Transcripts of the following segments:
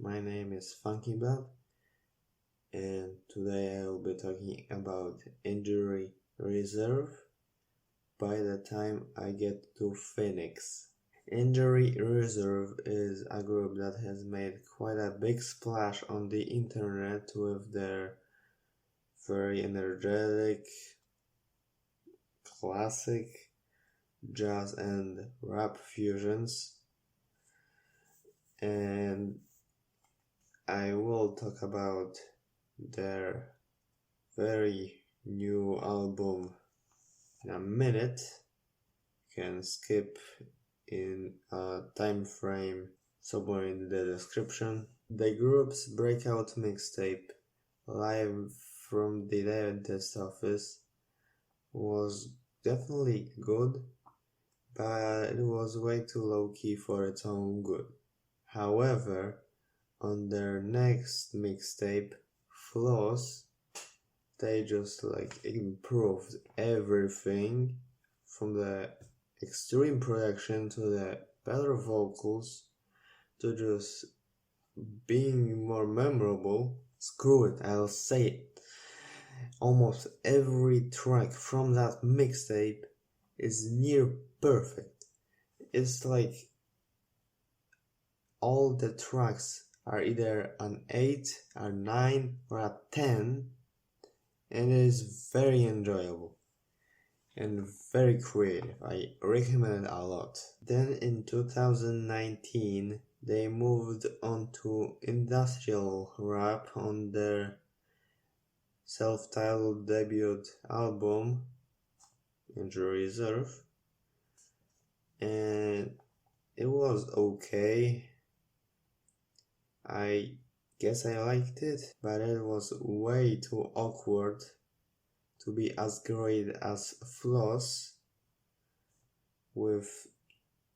my name is Funky Bob, and today I will be talking about injury reserve by the time I get to Phoenix. Injury reserve is a group that has made quite a big splash on the internet with their very energetic, classic jazz and rap fusions, and I will talk about their very new album in a minute. You can skip in a time frame somewhere in the description. The group's breakout mixtape, Live from the Dentist Office, was definitely good, but it was way too low-key for its own good. However, on their next mixtape, Flaws, they just improved everything from the extreme production to the better vocals to just being more memorable. Screw it, I'll say it. Almost every track from that mixtape is near perfect. It's like all the tracks are either an 8, a 9, or a 10, and it is very enjoyable and very creative. I recommend it a lot. Then in 2019 they moved on to industrial rap on their self-titled debut album Injury Reserve, and it was okay. I guess I liked it, but it was way too awkward to be as great as Floss, with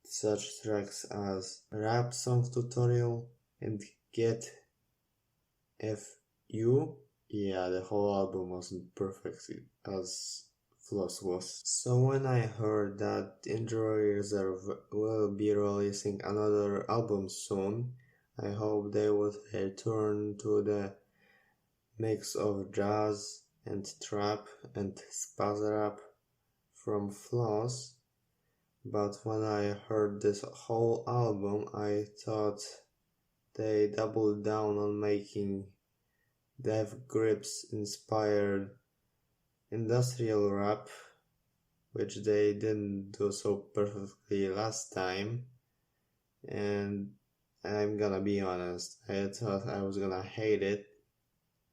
such tracks as Rap Song Tutorial and Get F.U. Yeah, the whole album wasn't perfect as Floss was. So when I heard that Injury Reserve will be releasing another album soon, I hope they would return to the mix of jazz and trap and spaz rap from Floss, but when I heard this whole album I thought they doubled down on making Dev Grips inspired industrial rap, which they didn't do so perfectly last time, and I'm gonna be honest, I thought I was gonna hate it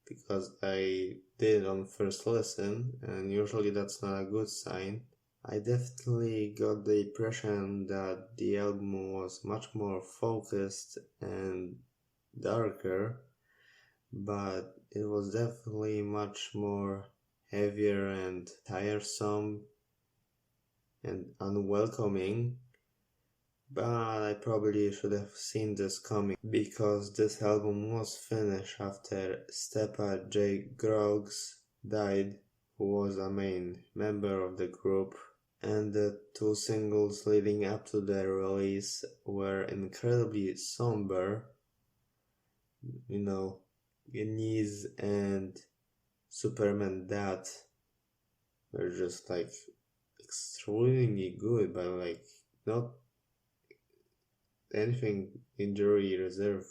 because I did on first listen, and usually that's not a good sign. I definitely got the impression that the album was much more focused and darker, but it was definitely much more heavier and tiresome and unwelcoming. But I probably should have seen this coming, because this album was finished after Stepa J. Groggs died, who was a main member of the group, and the two singles leading up to their release were incredibly somber. Guineas and Superman Dad were just extremely good, but not anything Injury Reserve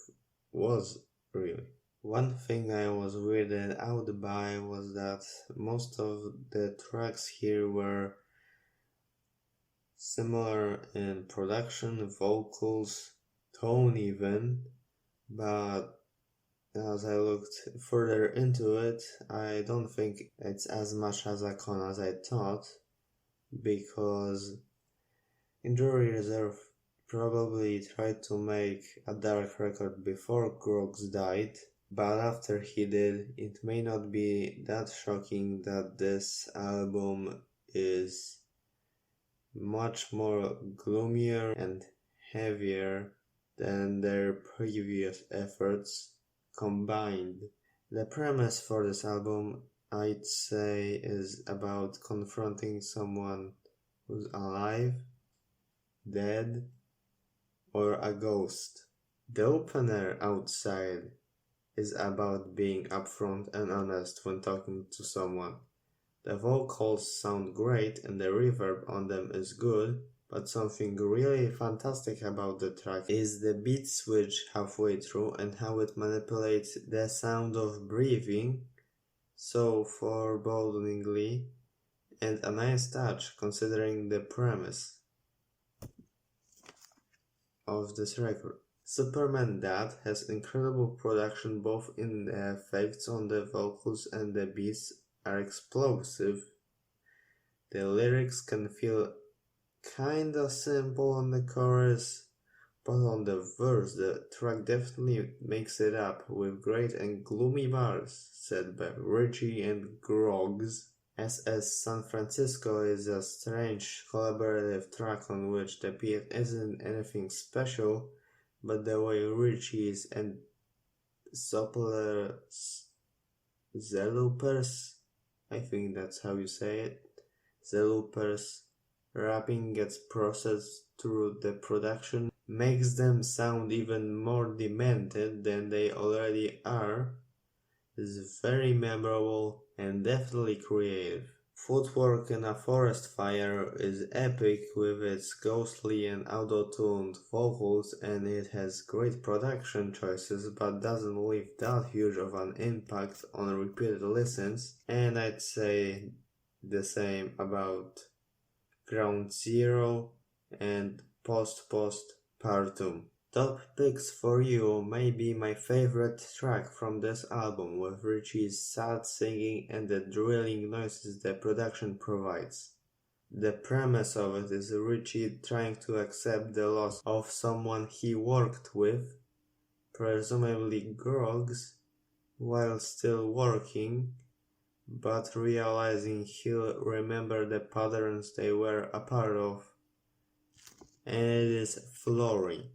was really. One thing I was weirded out by was that most of the tracks here were similar in production, vocals, tone even, but as I looked further into it, I don't think it's as much as icon as I thought, because Injury Reserve probably tried to make a dark record before Groggs died, but after he did, it may not be that shocking that this album is much more gloomier and heavier than their previous efforts combined. The premise for this album, I'd say, is about confronting someone who's alive, dead, or a ghost. The opener outside is about being upfront and honest when talking to someone. The vocals sound great and the reverb on them is good, but something really fantastic about the track is the beat switch halfway through and how it manipulates the sound of breathing so forebodingly, and a nice touch considering the premise of this record. Superman Dad has incredible production both in the effects on the vocals and the beats are explosive. The lyrics can feel kinda simple on the chorus, but on the verse the track definitely makes it up with great and gloomy bars said by Richie and Groggs. SS San Francisco is a strange collaborative track on which the beat isn't anything special, but the way Richie's and ZelooperZ, I think that's how you say it, ZelooperZ rapping gets processed through the production makes them sound even more demented than they already are, is very memorable and definitely creative. Footwork in a Forest Fire is epic with its ghostly and auto-tuned vocals, and it has great production choices but doesn't leave that huge of an impact on repeated listens, and I'd say the same about Ground Zero and Postpostpartum. Top picks for you may be my favorite track from this album, with Richie's sad singing and the drilling noises the production provides. The premise of it is Richie trying to accept the loss of someone he worked with, presumably Groggs, while still working, but realizing he'll remember the patterns they were a part of. And it is flooring.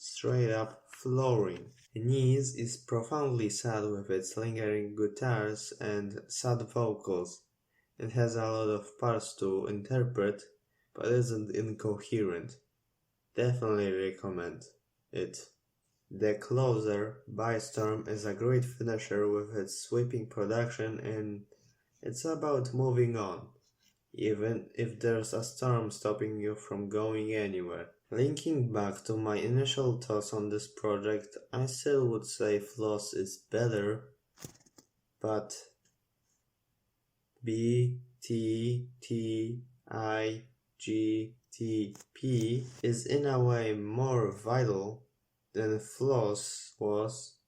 Straight up flooring. Knees is profoundly sad with its lingering guitars and sad vocals. It has a lot of parts to interpret, but isn't incoherent. Definitely recommend it. The closer, By Storm, is a great finisher with its sweeping production, and it's about moving on, even if there's a storm stopping you from going anywhere. Linking back to my initial thoughts on this project, I still would say Floss is better, but BTTIGTP is in a way more vital than Floss was,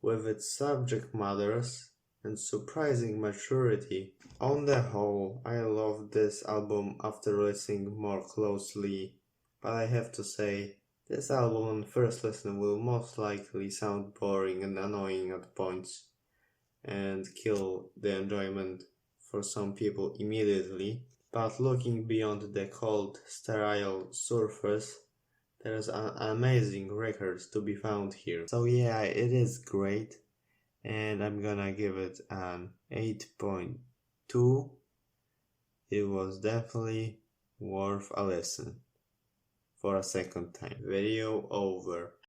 with its subject matters and surprising maturity. On the whole, I love this album after listening more closely, but I have to say, this album on first listen will most likely sound boring and annoying at points, and kill the enjoyment for some people immediately, but looking beyond the cold, sterile surface, there's an amazing record to be found here. So yeah, it is great, and I'm gonna give it an 8.2. It was definitely worth a listen for a second time. Video over.